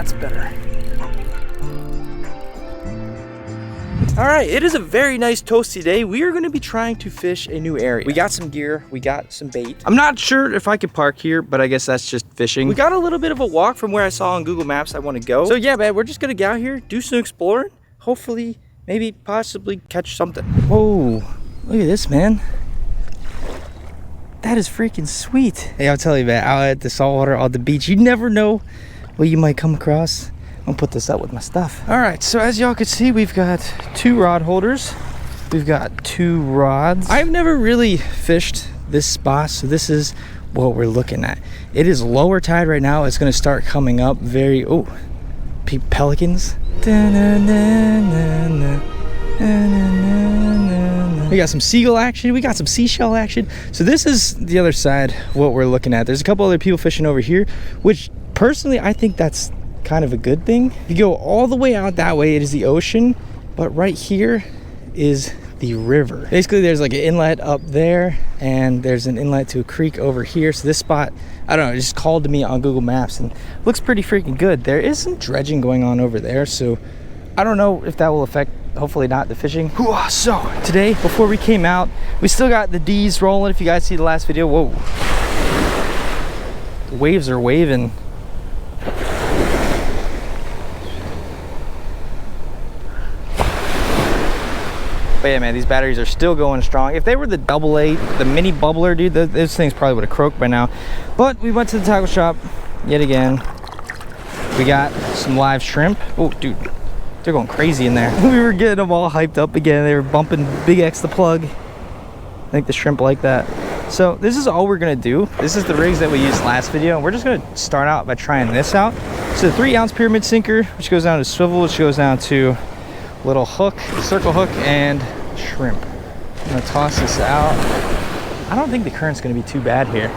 That's better. All right, it is a very nice toasty day. We are going to be trying to fish a new area. We got some gear, we got some bait. I'm not sure if I could park here, but I guess that's just fishing. We got a little bit of a walk from where I saw on Google Maps I want to go. So yeah, man, we're just going to get out here, do some exploring. Hopefully, maybe possibly catch something. Whoa, look at this, man. That is freaking sweet. Hey, I'll tell you, man, out at the saltwater on the beach, you never know what you might come across. I'm gonna put this up with my stuff. All right, so as y'all can see, we've got 2 rod holders. We've got 2 rods. I've never really fished this spot, so this is what we're looking at. It is lower tide right now. It's gonna start coming up very, oh, pelicans. We got some seagull action, we got some seashell action. So this is the other side, what we're looking at. There's a couple other people fishing over here, which personally, I think that's kind of a good thing. If you go all the way out that way, it is the ocean, but right here is the river. Basically, there's like an inlet up there, and there's an inlet to a creek over here. So this spot, I don't know, it just called to me on Google Maps and looks pretty freaking good. There is some dredging going on over there, so I don't know if that will affect, hopefully not, the fishing. So today, before we came out, we still got the D's rolling. If you guys see the last video, whoa, the waves are waving. But yeah, man, these batteries are still going strong. If they were the AA, the mini bubbler, dude, those things probably would have croaked by now. But we went to the tackle shop yet again. We got some live shrimp. Oh, dude, they're going crazy in there. We were getting them all hyped up again. They were bumping Big X the plug. I think the shrimp like that. So this is all we're gonna do. This is the rigs that we used last video, and we're just gonna start out by trying this out. So 3-ounce pyramid sinker, which goes down to swivel, which goes down to little hook, circle hook, and shrimp. I'm gonna toss this out. I don't think the current's gonna be too bad here.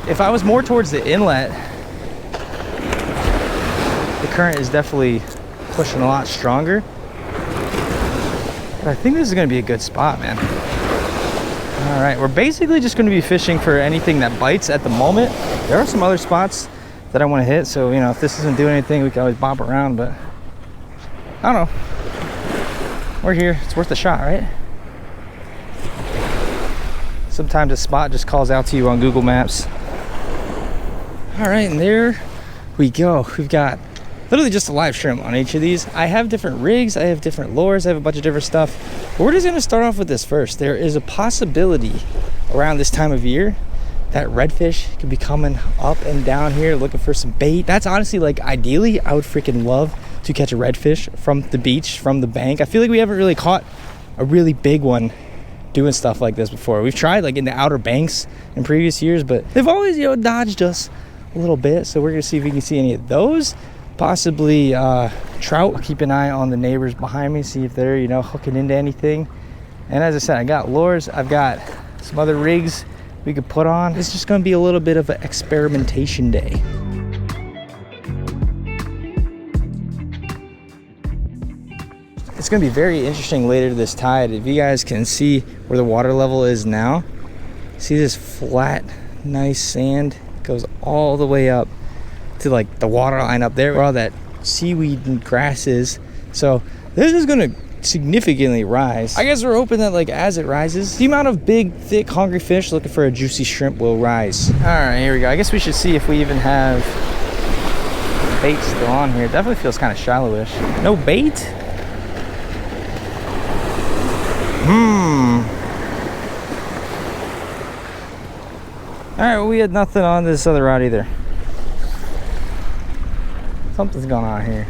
If I was more towards the inlet, the current is definitely pushing a lot stronger. But I think this is gonna be a good spot, man. All right, we're basically just gonna be fishing for anything that bites at the moment. There are some other spots that I wanna hit, so, you know, if this isn't doing anything, we can always bop around, but I don't know. We're here. It's worth a shot, right? Sometimes a spot just calls out to you on Google Maps. All right, and there we go. We've got literally just a live shrimp on each of these. I have different rigs. I have different lures. I have a bunch of different stuff. But we're just going to start off with this first. There is a possibility around this time of year that redfish could be coming up and down here looking for some bait. That's honestly, like, ideally, I would freaking love to catch a redfish from the beach, from the bank. I feel like we haven't really caught a really big one doing stuff like this before. We've tried like in the Outer Banks in previous years, but they've always, you know, dodged us a little bit. So we're gonna see if we can see any of those. Possibly trout. I'll keep an eye on the neighbors behind me, see if they're, you know, hooking into anything. And as I said, I got lures. I've got some other rigs we could put on. It's just gonna be a little bit of an experimentation day. It's gonna be very interesting later this tide. If you guys can see where the water level is now, see this flat, nice sand goes all the way up to like the water line up there where all that seaweed and grass is. So this is gonna significantly rise. I guess we're hoping that, like, as it rises, the amount of big, thick, hungry fish looking for a juicy shrimp will rise. All right, here we go. I guess we should see if we even have bait still on here. It definitely feels kind of shallowish. No bait? All right, well, we had nothing on this other rod either. Something's going on here.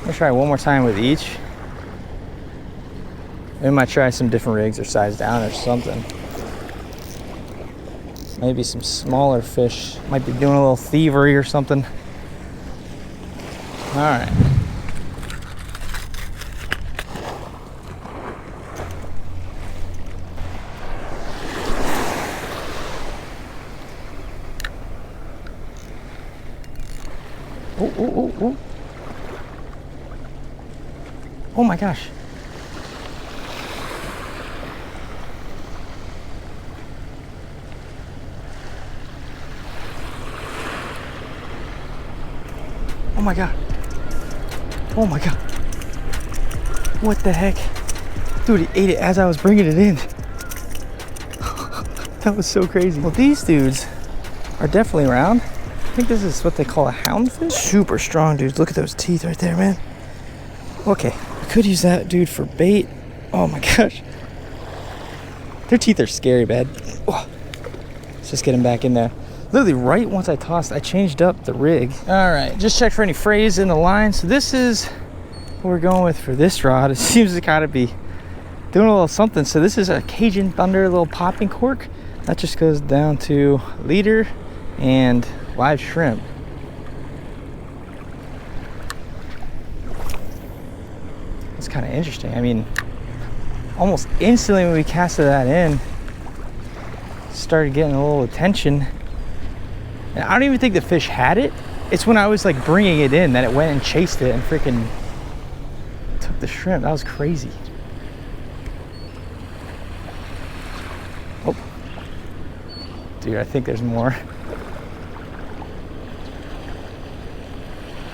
Let's try one more time with each. We might try some different rigs or size down or something. Maybe some smaller fish might be doing a little thievery or something. All right. Oh. Oh my gosh. Oh my God. Oh my God. What the heck? Dude, he ate it as I was bringing it in. That was so crazy. Well, these dudes are definitely around. I think this is what they call a houndfish. Super strong, dude. Look at those teeth right there, man. Okay, I could use that dude for bait. Oh my gosh. Their teeth are scary, man. Oh. Let's just get him back in there. Literally right once I tossed, I changed up the rig. All right, just check for any frays in the line. So this is what we're going with for this rod. It seems to kind of be doing a little something. So this is a Cajun Thunder little popping cork. That just goes down to leader and live shrimp. It's kind of interesting. I mean, almost instantly when we casted that in, started getting a little attention. And I don't even think the fish had it. It's when I was like bringing it in that it went and chased it and freaking took the shrimp. That was crazy. Oh, dude, I think there's more.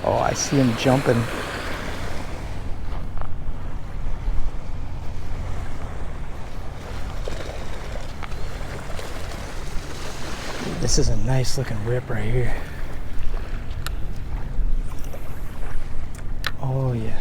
Oh, I see him jumping. This is a nice looking rip right here. Oh yeah.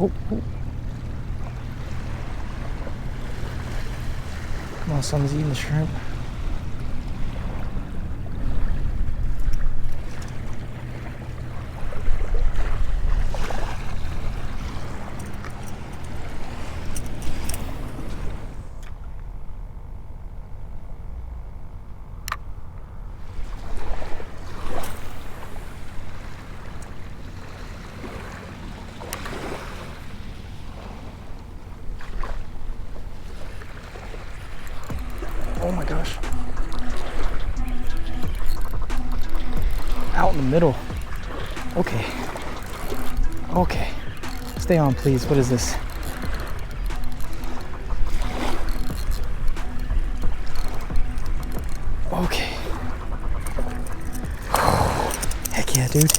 Oh, oh. Come on, someone's eating the shrimp. Oh my gosh. Out in the middle. Okay. Okay. Stay on, please. What is this? Okay. Heck yeah, dude.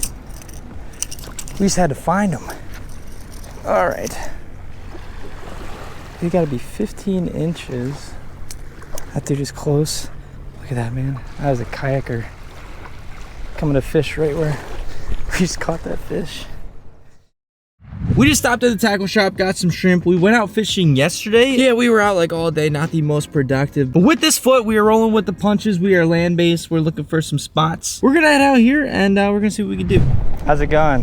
We just had to find them. All right. You gotta be 15 inches. That dude is close. Look at that, man. That was a kayaker coming to fish right where we just caught that fish. We just stopped at the tackle shop, got some shrimp. We went out fishing yesterday. Yeah, we were out like all day, not the most productive. But with this foot, we are rolling with the punches. We are land-based. We're looking for some spots. We're gonna head out here and we're gonna see what we can do. How's it going?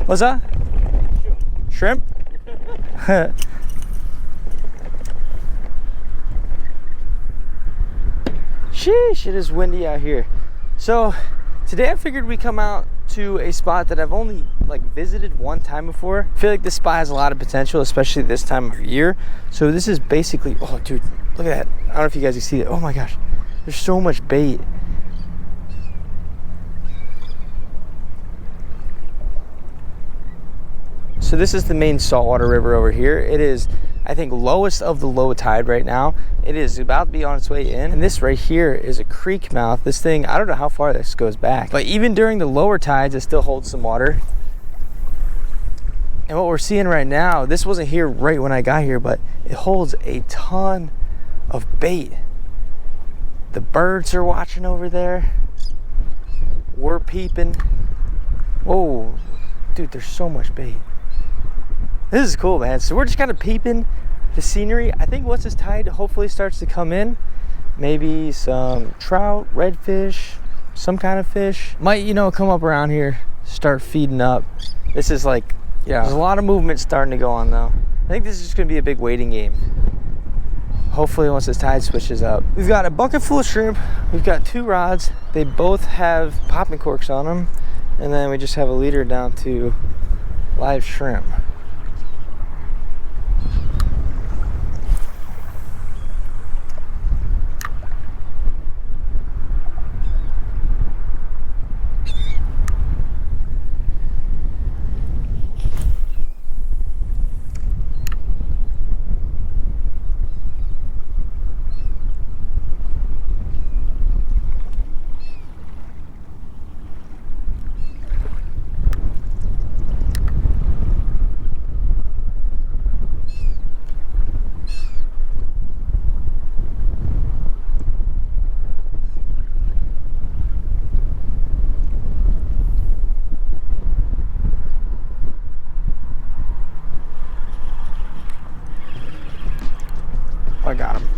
What's that? Shrimp? Sheesh, it is windy out here. So today I figured we'd come out to a spot that I've only like visited one time before. I feel like this spot has a lot of potential, especially this time of year. So this is basically, oh dude, look at that. I don't know if you guys can see it. Oh my gosh, there's so much bait. So this is the main saltwater river over here. It is, I think, lowest of the low tide right now. It is about to be on its way in. And this right here is a creek mouth. This thing, I don't know how far this goes back, but even during the lower tides, it still holds some water. And what we're seeing right now, this wasn't here right when I got here, but it holds a ton of bait. The birds are watching over there. We're peeping. Whoa, dude, there's so much bait. This is cool, man. So we're just kind of peeping the scenery. I think once this tide hopefully starts to come in, maybe some trout, redfish, some kind of fish might, you know, come up around here, start feeding up. This is like, yeah, there's a lot of movement starting to go on though. I think this is just gonna be a big waiting game. Hopefully once this tide switches up. We've got a bucket full of shrimp. We've got 2 rods. They both have popping corks on them. And then we just have a leader down to live shrimp. I got him.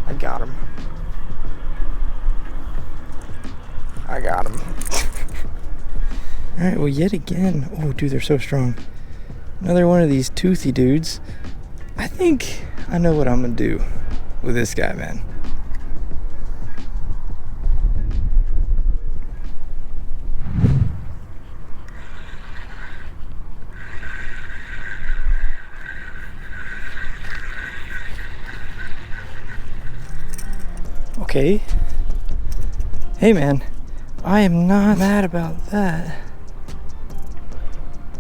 I got him. I got him. All right, well, yet again. Oh, dude, they're so strong. Another one of these toothy dudes. I think I know what I'm gonna do with this guy, man. Okay. Hey, man. I am not mad about that.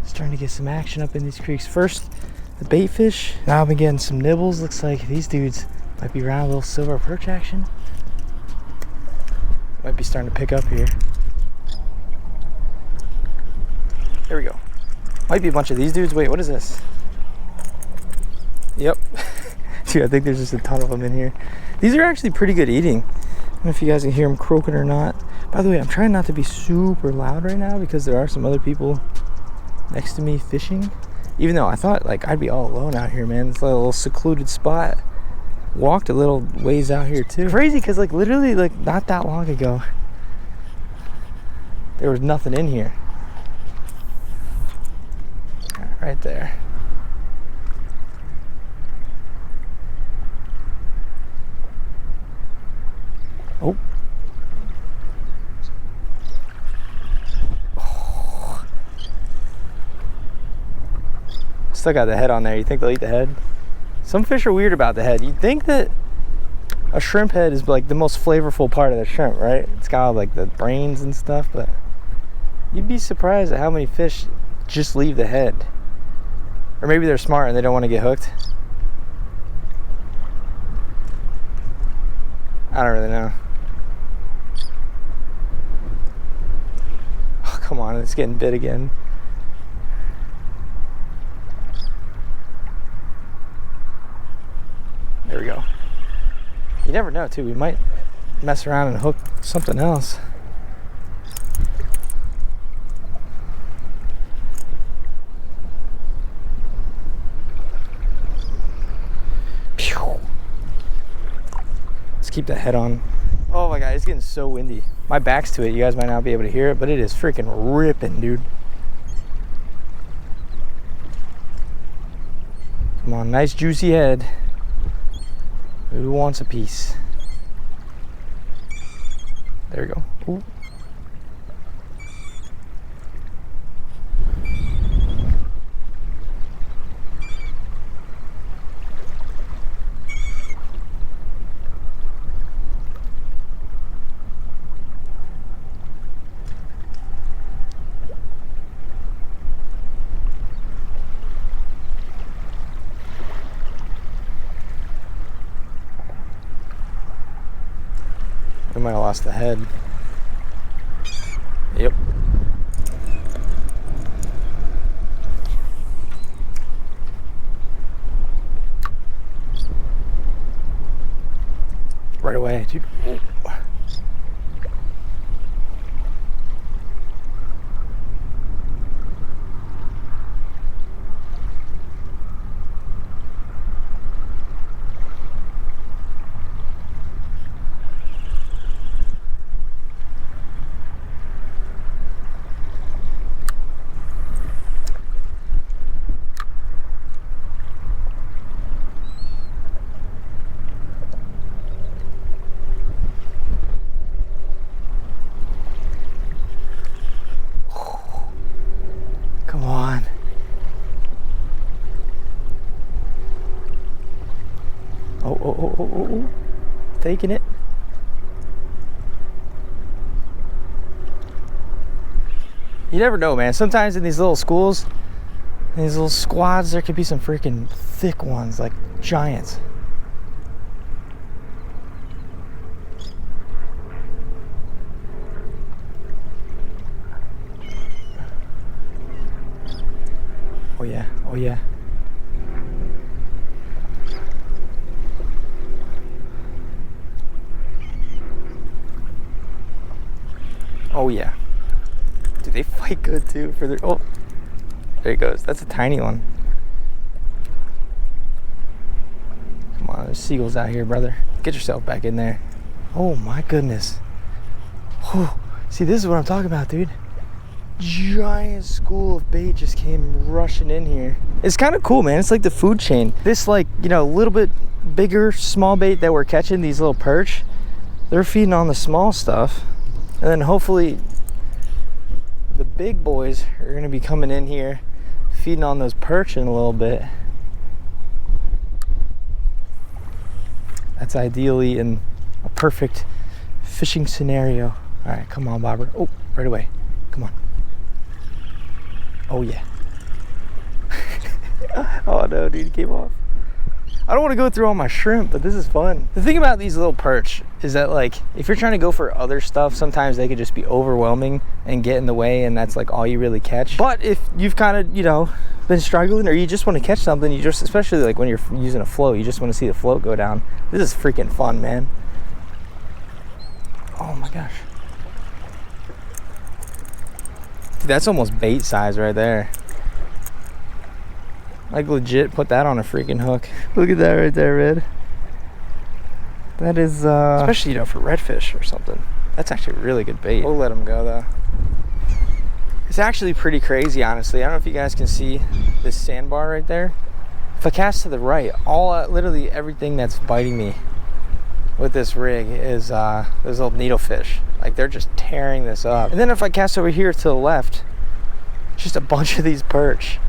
Starting to get some action up in these creeks. First, the bait fish. Now I've been getting some nibbles. Looks like these dudes might be around a little silver perch action. Might be starting to pick up here. There we go. Might be a bunch of these dudes. Wait, what is this? Yep. Dude, I think there's just a ton of them in here. These are actually pretty good eating. I don't know if you guys can hear them croaking or not. By the way, I'm trying not to be super loud right now because there are some other people next to me fishing. Even though I thought like I'd be all alone out here, man. It's like a little secluded spot. Walked a little ways out here too. Crazy because like literally like not that long ago, there was nothing in here. Right there. Oh. Still got the head on there. You think they'll eat the head? Some fish are weird about the head. You'd think that a shrimp head is like the most flavorful part of the shrimp, right? It's got like the brains and stuff, but you'd be surprised at how many fish just leave the head. Or maybe they're smart and they don't want to get hooked. I don't really know. Oh, come on, it's getting bit again. There we go. You never know too, we might mess around and hook something else. Let's keep that head on. Oh my god, it's getting so windy. My back's to it, you guys might not be able to hear it, but it is freaking ripping, dude. Come on, nice juicy head. Who wants a piece? There we go. Ooh. We might have lost the head. Yep. right away, dude. Oh. Come on. Oh. Taking it. You never know, man. Sometimes in these little schools, in these little squads, there could be some freaking thick ones, like giants. Oh yeah, oh yeah. Oh yeah. Dude, they fight good too for their, oh, there he goes. That's a tiny one. Come on, there's seagulls out here, brother. Get yourself back in there. Oh my goodness. Oh, see, this is what I'm talking about, dude. Giant school of bait just came rushing in here. It's kind of cool, man. It's like the food chain. This, like, you know, a little bit bigger small bait that we're catching, these little perch, they're feeding on the small stuff, and then hopefully the big boys are going to be coming in here feeding on those perch in a little bit. That's ideally in a perfect fishing scenario. All right, come on, bobber. Oh, right away. Come on. Oh yeah. Oh no, dude, he came off. I don't want to go through all my shrimp, but this is fun. The thing about these little perch is that, like, if you're trying to go for other stuff, sometimes they could just be overwhelming and get in the way, and that's like all you really catch. But if you've kind of, you know, been struggling, or you just want to catch something, you just, especially like when you're using a float, you just want to see the float go down. This is freaking fun, man. Oh my gosh. Dude, that's almost bait size right there. Like, legit put that on a freaking hook. Look at that right there, Red. That is, especially, you know, for redfish or something. That's actually really good bait. We'll let them go, though. It's actually pretty crazy, honestly. I don't know if you guys can see this sandbar right there. If I cast to the right, literally everything that's biting me with this rig is those little needlefish. Like, they're just tearing this up. And then if I cast over here to the left, just a bunch of these perch.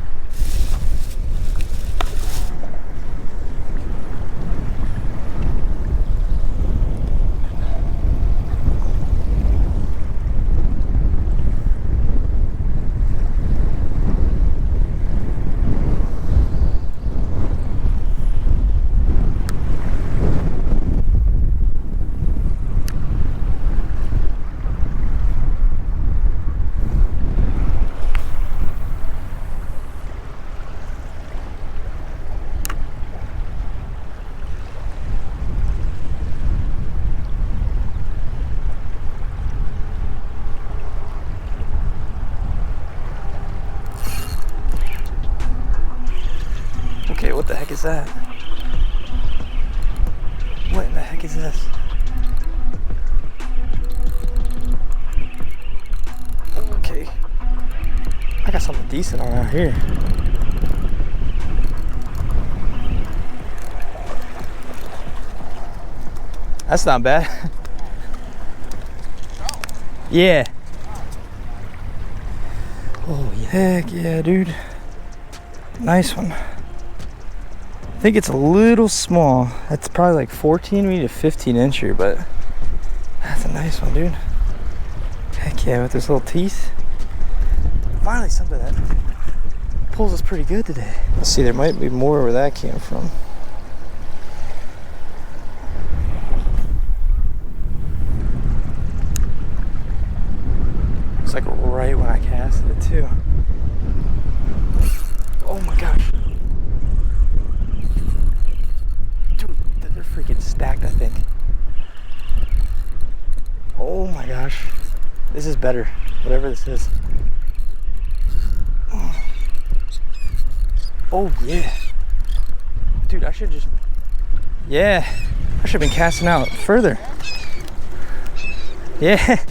Okay, what the heck is that? What in the heck is this? Okay. I got something decent on out here. That's not bad. Yeah. Oh, yeah. Heck yeah, dude. Nice one. I think it's a little small. That's probably like 14, maybe a 15 incher, but that's a nice one, dude. Heck yeah, with those little teeth. Finally something that pulls us pretty good today. Let's see, there might be more where that came from. It's like right when I casted it too. Oh my gosh. Dude, they're freaking stacked, I think. Oh my gosh. This is better. Whatever this is. Oh yeah. Dude, I should just... Yeah. I should have been casting out further. Yeah.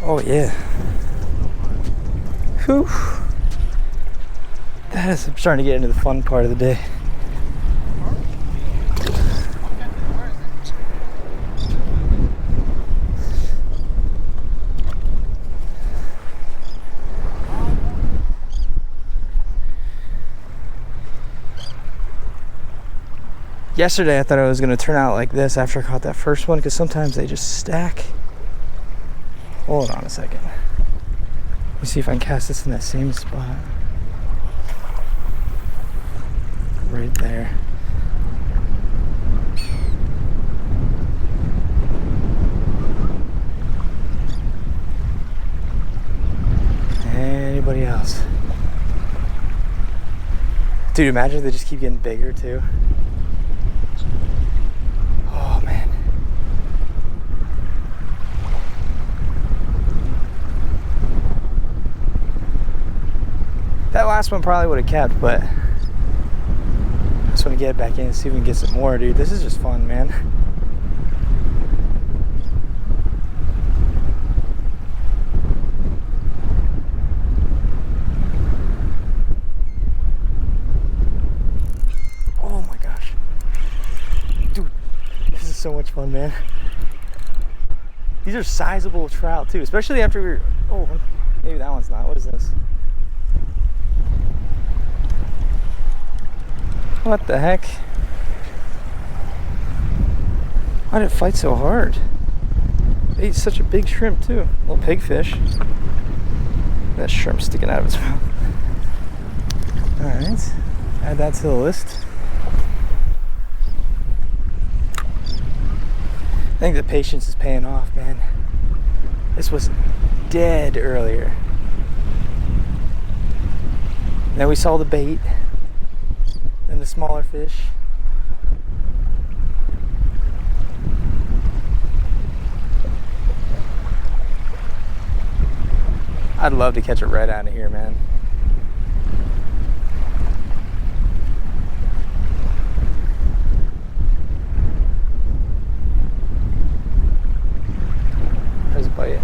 Oh yeah. Whew. That is, I'm starting to get into the fun part of the day. Yesterday I thought it was going to turn out like this after I caught that first one, because sometimes they just stack. Hold on a second. Let me see if I can cast this in that same spot. Right there. Anybody else? Dude, imagine if they just keep getting bigger too. Oh man. That last one probably would have kept, but I just want to get it back in and see if we can get some more, dude. This is just fun, man. Oh my gosh. Dude, this is so much fun, man. These are sizable trout too, especially after we were... Oh, maybe that one's not. What is this? What the heck? Why did it fight so hard? It ate such a big shrimp too. A little pigfish. That shrimp sticking out of its mouth. Alright. Add that to the list. I think the patience is paying off, man. This was dead earlier. Then we saw the bait. And the smaller fish. I'd love to catch it right out of here, man. There's a bite.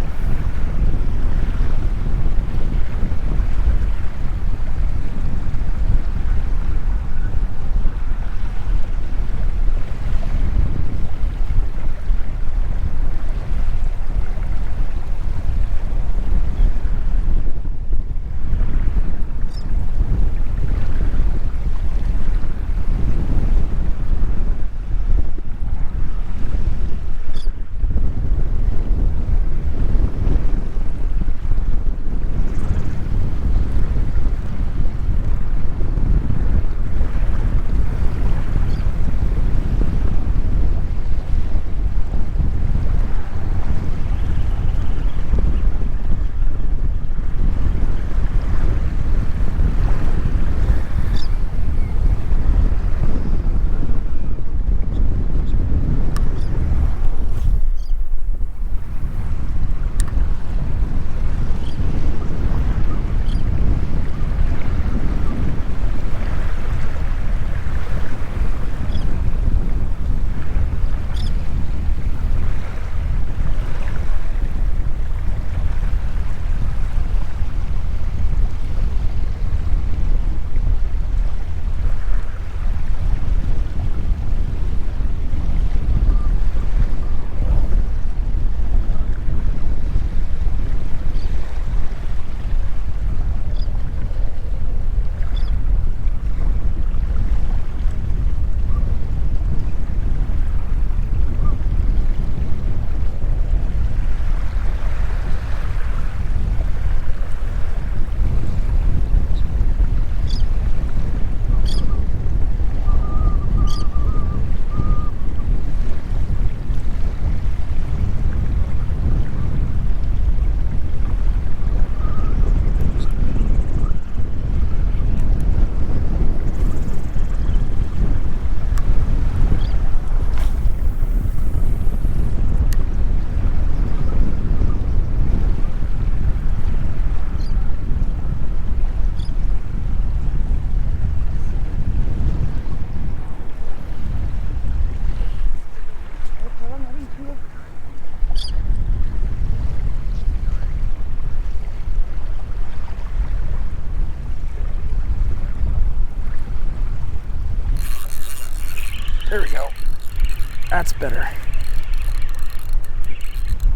better.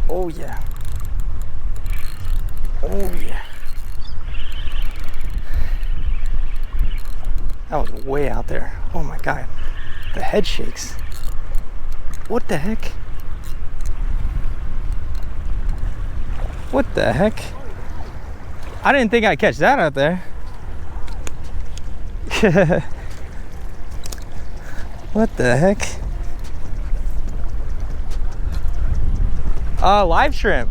Oh yeah. Oh yeah. That was way out there. Oh my God. The head shakes. What the heck? What the heck? I didn't think I'd catch that out there. What the heck? Live shrimp.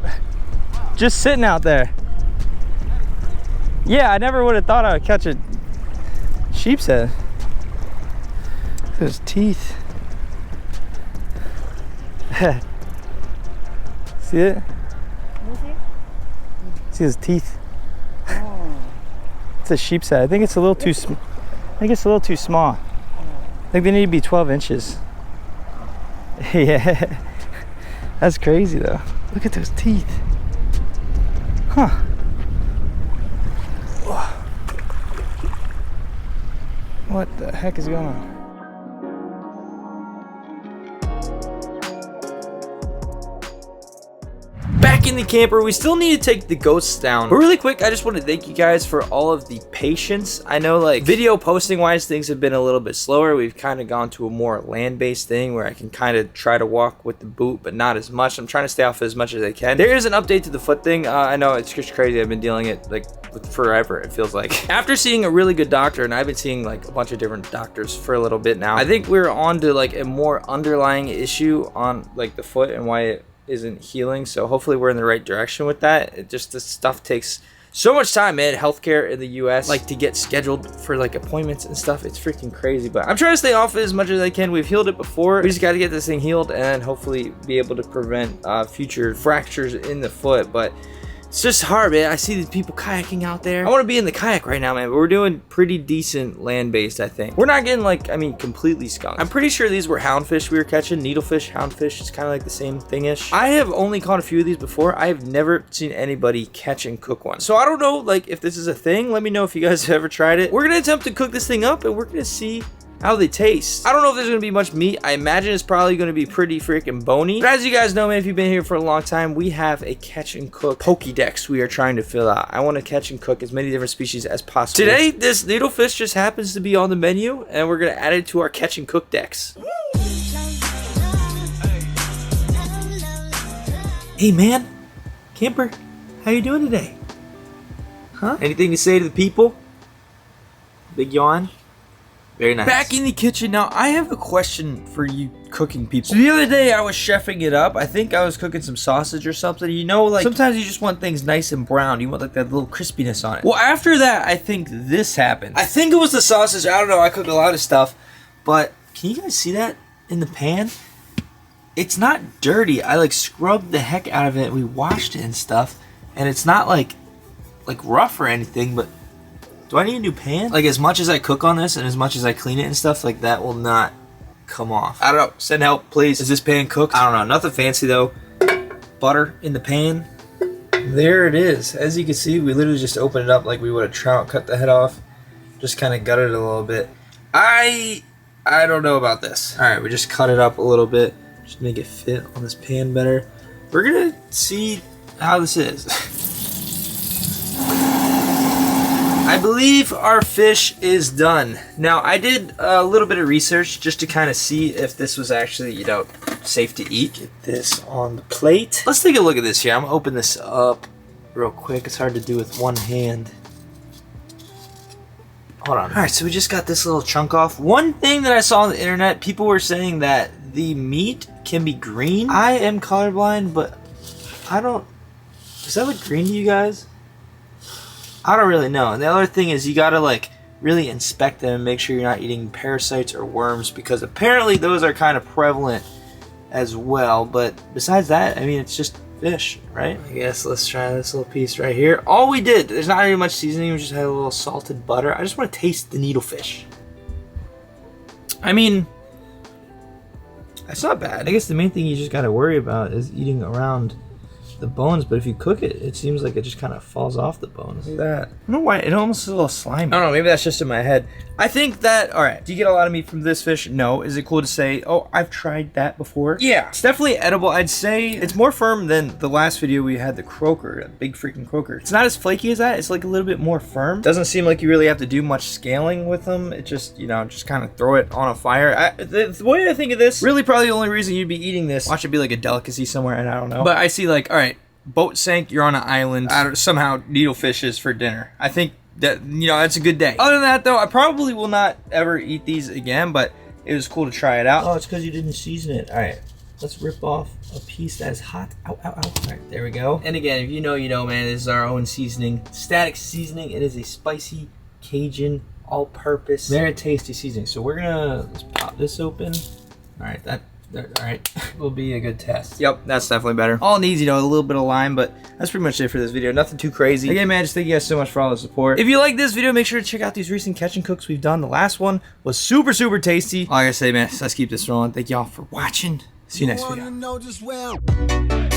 Just sitting out there. Yeah, I never would have thought I would catch a sheep's head. Those teeth. See it? See his teeth? Oh. It's a sheep's head. I think it's a little too small. I think they need to be 12 inches. Yeah. That's crazy though. Look at those teeth. Huh. What the heck is going on? Back in the camper, we still need to take the ghosts down. But really quick, I just want to thank you guys for all of the patience. I know, like, video posting wise, things have been a little bit slower. We've kind of gone to a more land-based thing where I can kind of try to walk with the boot, but not as much. I'm trying to stay off as much as I can. There is an update to the foot thing. I know it's just crazy. I've been dealing it like forever, it feels like. After seeing a really good doctor, and I've been seeing like a bunch of different doctors for a little bit now, I think we're on to like a more underlying issue on like the foot and why it isn't healing. So hopefully we're in the right direction with that. It just, this stuff takes so much time, man. Healthcare in the US, like to get scheduled for like appointments and stuff, it's freaking crazy. But I'm trying to stay off it as much as I can. We've healed it before. We just got to get this thing healed and hopefully be able to prevent future fractures in the foot. But it's just hard, man. I see these people kayaking out there. I want to be in the kayak right now, man, but we're doing pretty decent land-based, I think. We're not getting like, I mean, completely skunked. I'm pretty sure these were houndfish we were catching. Needlefish, houndfish, it's kind of like the same thing-ish. I have only caught a few of these before. I have never seen anybody catch and cook one. So I don't know, like, if this is a thing. Let me know if you guys have ever tried it. We're going to attempt to cook this thing up, and we're going to see how they taste. I don't know if there's gonna be much meat. I imagine it's probably gonna be pretty freaking bony. But as you guys know, man, if you've been here for a long time, we have a catch and cook Pokédex we are trying to fill out. I want to catch and cook as many different species as possible. Today, this needlefish just happens to be on the menu, and we're gonna add it to our catch and cook decks. Hey man, camper, how you doing today? Huh? Anything to say to the people? Big yawn? Very nice. Back in the kitchen now, I have a question for you cooking people. So the other day I was chefing it up. I think I was cooking some sausage or something. You know, like sometimes you just want things nice and brown. You want like that little crispiness on it. Well, after that, I think this happened. I think it was the sausage. I don't know. I cook a lot of stuff. But can you guys see that in the pan? It's not dirty. I like scrubbed the heck out of it. We washed it and stuff. And it's not like rough or anything, but do I need a new pan? Like, as much as I cook on this and as much as I clean it and stuff, like, that will not come off. I don't know. Send help, please. Is this pan cooked? I don't know. Nothing fancy, though. Butter in the pan. There it is. As you can see, we literally just opened it up like we would a trout, cut the head off. Just kind of gutted it a little bit. I don't know about this. All right, we just cut it up a little bit. Just make it fit on this pan better. We're going to see how this is. I believe our fish is done. Now, I did a little bit of research just to kind of see if this was actually, you know, safe to eat. Get this on the plate. Let's take a look at this here. I'm gonna open this up real quick. It's hard to do with one hand. Hold on. All right, so we just got this little chunk off. One thing that I saw on the internet, people were saying that the meat can be green. I am colorblind, but I don't... Does that look green to you guys? I don't really know. And the other thing is you gotta like really inspect them and make sure you're not eating parasites or worms, because apparently those are kind of prevalent as well. But besides that, I mean, it's just fish, right? I guess let's try this little piece right here. All we did, there's not really much seasoning, we just had a little salted butter. I just want to taste the needlefish. I mean, that's not bad. I guess the main thing you just gotta worry about is eating around the bones, but if you cook it, it seems like it just kind of falls off the bones. Look at that. I don't know why, it almost is a little slimy. I don't know, maybe that's just in my head. I think that, all right, do you get a lot of meat from this fish? No. Is it cool to say, oh, I've tried that before? Yeah. It's definitely edible. I'd say it's more firm than the last video we had, the croaker, a big freaking croaker. It's not as flaky as that. It's like a little bit more firm. Doesn't seem like you really have to do much scaling with them. It just, you know, just kind of throw it on a fire. The way I think of this, really probably the only reason you'd be eating this, watch it be like a delicacy somewhere, and I don't know. But I see like, all right, boat sank, you're on an island, somehow needlefishes for dinner. I think that, you know, that's a good day. Other than that though, I probably will not ever eat these again, but it was cool to try it out. Oh, it's because you didn't season it. All right, let's rip off a piece that's hot. Ow, ow, ow. All right, there we go. And again, if you know, you know, man, this is our own seasoning. Static seasoning. It is a spicy Cajun all-purpose, very tasty seasoning. So we're gonna, let's pop this open. All right, that all right, will be a good test. Yep, that's definitely better. All it needs, you know, a little bit of lime, but that's pretty much it for this video. Nothing too crazy. Again, man, just thank you guys so much for all the support. If you like this video, make sure to check out these recent catch and cooks we've done. The last one was super, super tasty. Like I say, man, let's keep this rolling. Thank y'all for watching. See you next video.